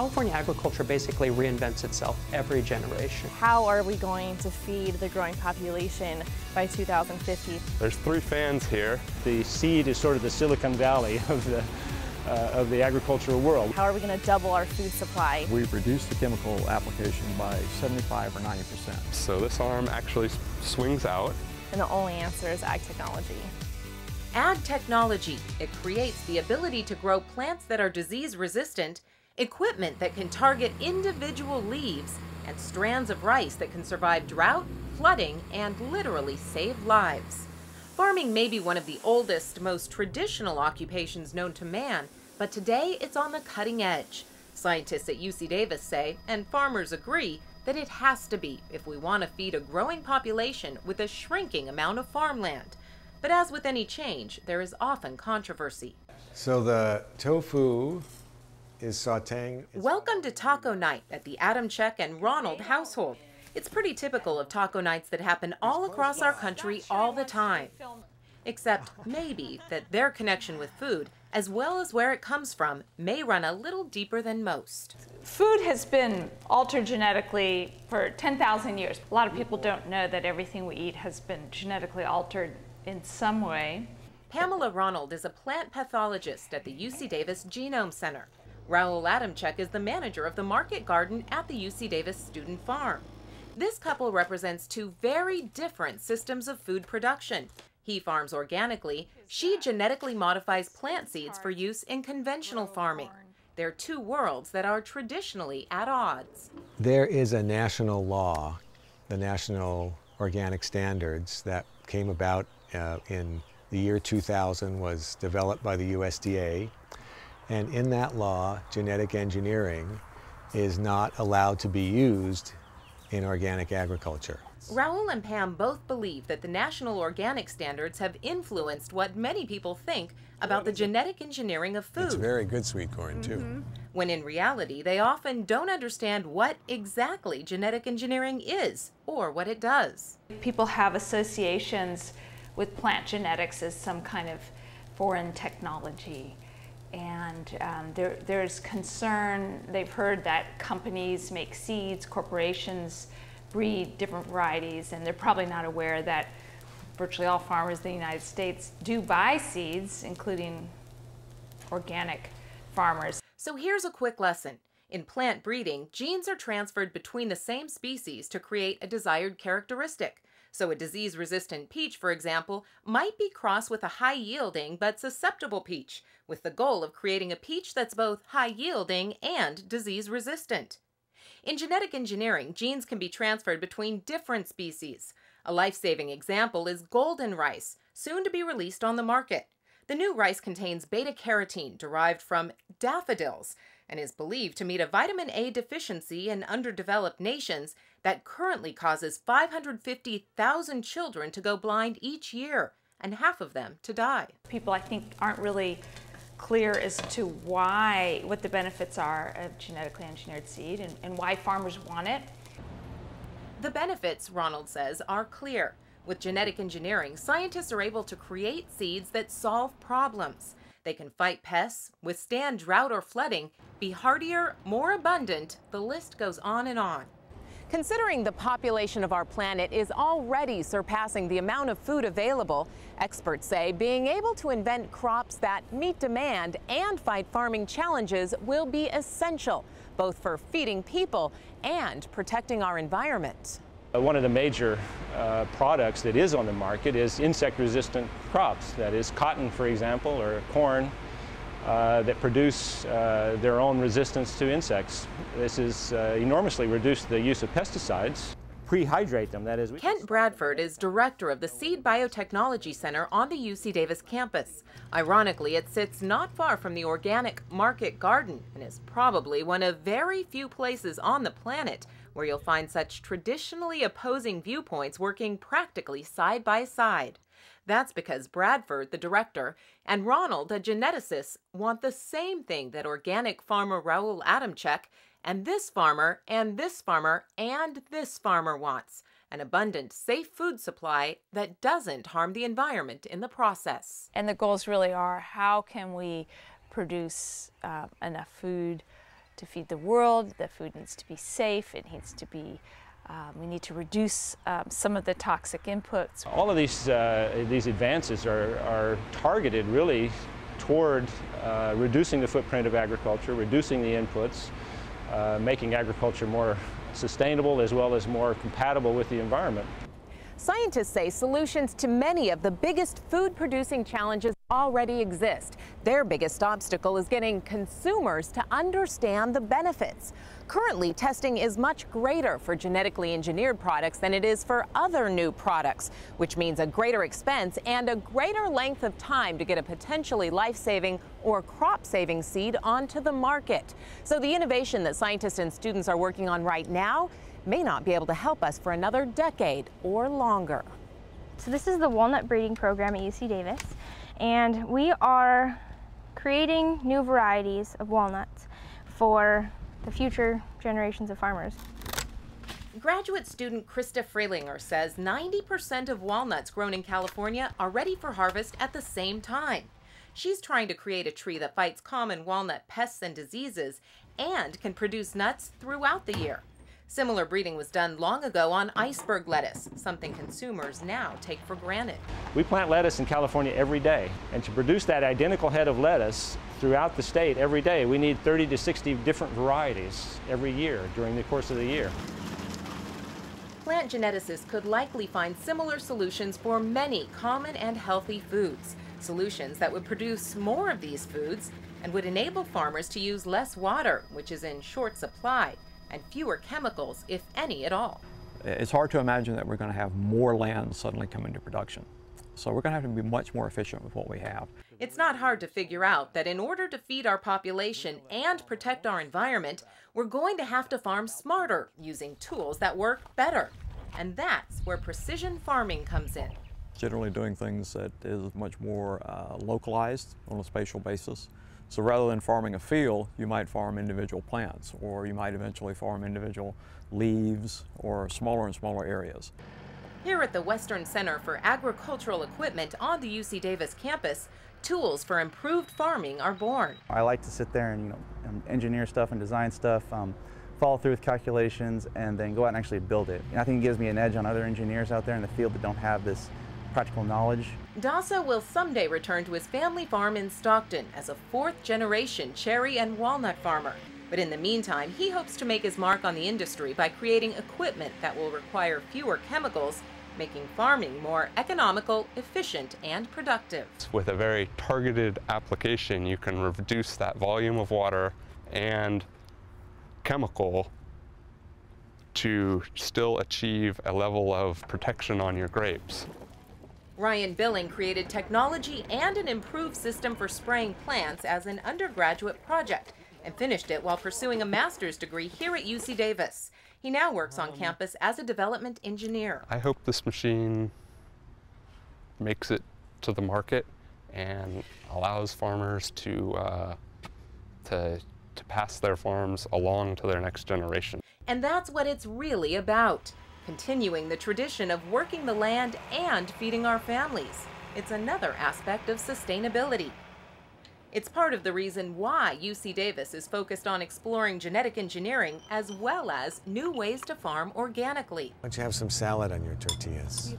California agriculture basically reinvents itself every generation. How are we going to feed the growing population by 2050? There's 3 fans here. The seed is sort of the Silicon Valley of the agricultural world. How are we going to double our food supply? We've reduced the chemical application by 75 or 90%. So this arm actually swings out. And the only answer is ag technology. Ag technology. It creates the ability to grow plants that are disease resistant, equipment that can target individual leaves, and strands of rice that can survive drought, flooding, and literally save lives. Farming may be one of the oldest, most traditional occupations known to man, but today it's on the cutting edge. Scientists at UC Davis say, and farmers agree, that it has to be if we want to feed a growing population with a shrinking amount of farmland. But as with any change, there is often controversy. So the tofu is sauteing. Welcome to Taco Night at the Adamczyk and Ronald household. It's pretty typical of taco nights that happen all across our country all the time. Except maybe that their connection with food, as well as where it comes from, may run a little deeper than most. Food has been altered genetically for 10,000 years. A lot of people don't know that everything we eat has been genetically altered in some way. Pamela Ronald is a plant pathologist at the UC Davis Genome Center. Raul Adamczyk is the manager of the market garden at the UC Davis Student Farm. This couple represents 2 very different systems of food production. He farms organically. She genetically modifies plant seeds for use in conventional farming. They're 2 worlds that are traditionally at odds. There is a national law, the National Organic Standards, that came about in the year 2000, was developed by the USDA. And in that law, genetic engineering is not allowed to be used in organic agriculture. Raul and Pam both believe that the national organic standards have influenced what many people think about the genetic engineering of food. It's very good sweet corn, too. When in reality, they often don't understand what exactly genetic engineering is or what it does. People have associations with plant genetics as some kind of foreign technology. And there's concern. They've heard that companies make seeds, corporations breed different varieties, and they're probably not aware that virtually all farmers in the United States do buy seeds, including organic farmers. So here's a quick lesson. In plant breeding, genes are transferred between the same species to create a desired characteristic. So a disease-resistant peach, for example, might be crossed with a high-yielding but susceptible peach, with the goal of creating a peach that's both high-yielding and disease-resistant. In genetic engineering, genes can be transferred between different species. A life-saving example is golden rice, soon to be released on the market. The new rice contains beta-carotene derived from daffodils and is believed to meet a vitamin A deficiency in underdeveloped nations that currently causes 550,000 children to go blind each year, and half of them to die. People, I think, aren't really clear as to what the benefits are of genetically engineered seed and why farmers want it. The benefits, Ronald says, are clear. With genetic engineering, scientists are able to create seeds that solve problems. They can fight pests, withstand drought or flooding, be hardier, more abundant, the list goes on and on. Considering the population of our planet is already surpassing the amount of food available, experts say being able to invent crops that meet demand and fight farming challenges will be essential, both for feeding people and protecting our environment. One of the major products that is on the market is insect-resistant crops. That is cotton, for example, or corn, that produce their own resistance to insects. This has enormously reduced the use of pesticides. Prehydrate them, that is. Kent Bradford is director of the Seed Biotechnology Center on the UC Davis campus. Ironically, it sits not far from the organic market garden and is probably one of very few places on the planet where you'll find such traditionally opposing viewpoints working practically side by side. That's because Bradford, the director, and Ronald, a geneticist, want the same thing that organic farmer Raul Adamczyk and this farmer and this farmer and this farmer wants: an abundant, safe food supply that doesn't harm the environment in the process. And the goals really are, how can we produce enough food to feed the world. The food needs to be safe. It needs to be, we need to reduce some of the toxic inputs. All of these advances are targeted really toward reducing the footprint of agriculture, reducing the inputs, making agriculture more sustainable as well as more compatible with the environment. Scientists say solutions to many of the biggest food-producing challenges already exist. Their biggest obstacle is getting consumers to understand the benefits. Currently, testing is much greater for genetically engineered products than it is for other new products, which means a greater expense and a greater length of time to get a potentially life-saving or crop-saving seed onto the market. So the innovation that scientists and students are working on right now may not be able to help us for another decade or longer. So this is the walnut breeding program at UC Davis, and we are creating new varieties of walnuts for the future generations of farmers. Graduate student Krista Freilinger says 90% of walnuts grown in California are ready for harvest at the same time. She's trying to create a tree that fights common walnut pests and diseases and can produce nuts throughout the year. Similar breeding was done long ago on iceberg lettuce, something consumers now take for granted. We plant lettuce in California every day, and to produce that identical head of lettuce throughout the state every day, we need 30 to 60 different varieties every year during the course of the year. Plant geneticists could likely find similar solutions for many common and healthy foods, solutions that would produce more of these foods and would enable farmers to use less water, which is in short supply, and fewer chemicals, if any at all. It's hard to imagine that we're going to have more land suddenly come into production. So we're going to have to be much more efficient with what we have. It's not hard to figure out that in order to feed our population and protect our environment, we're going to have to farm smarter, using tools that work better. And that's where precision farming comes in. Generally doing things that is much more localized on a spatial basis. So rather than farming a field, you might farm individual plants, or you might eventually farm individual leaves or smaller and smaller areas. Here at the Western Center for Agricultural Equipment on the UC Davis campus, tools for improved farming are born. I like to sit there and engineer stuff and design stuff, follow through with calculations, and then go out and actually build it. And I think it gives me an edge on other engineers out there in the field that don't have this practical knowledge. Dasa will someday return to his family farm in Stockton as a fourth-generation cherry and walnut farmer. But in the meantime, he hopes to make his mark on the industry by creating equipment that will require fewer chemicals, making farming more economical, efficient, and productive. With a very targeted application, you can reduce that volume of water and chemical to still achieve a level of protection on your grapes. Ryan Billing created technology and an improved system for spraying plants as an undergraduate project and finished it while pursuing a master's degree here at UC Davis. He now works on campus as a development engineer. I hope this machine makes it to the market and allows farmers to pass their farms along to their next generation. And that's what it's really about. Continuing the tradition of working the land and feeding our families. It's another aspect of sustainability. It's part of the reason why UC Davis is focused on exploring genetic engineering as well as new ways to farm organically. Why don't you have some salad on your tortillas?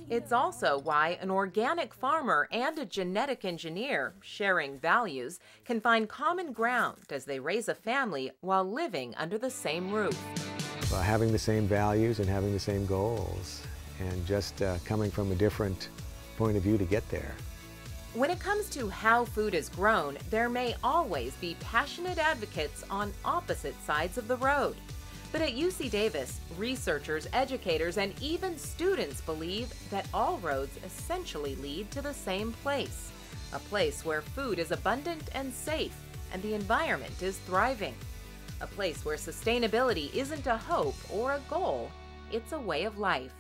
It's also why an organic farmer and a genetic engineer, sharing values, can find common ground as they raise a family while living under the same roof. Having the same values and having the same goals, and just coming from a different point of view to get there. When it comes to how food is grown, there may always be passionate advocates on opposite sides of the road. But at UC Davis, researchers, educators, and even students believe that all roads essentially lead to the same place, a place where food is abundant and safe, and the environment is thriving. A place where sustainability isn't a hope or a goal, it's a way of life.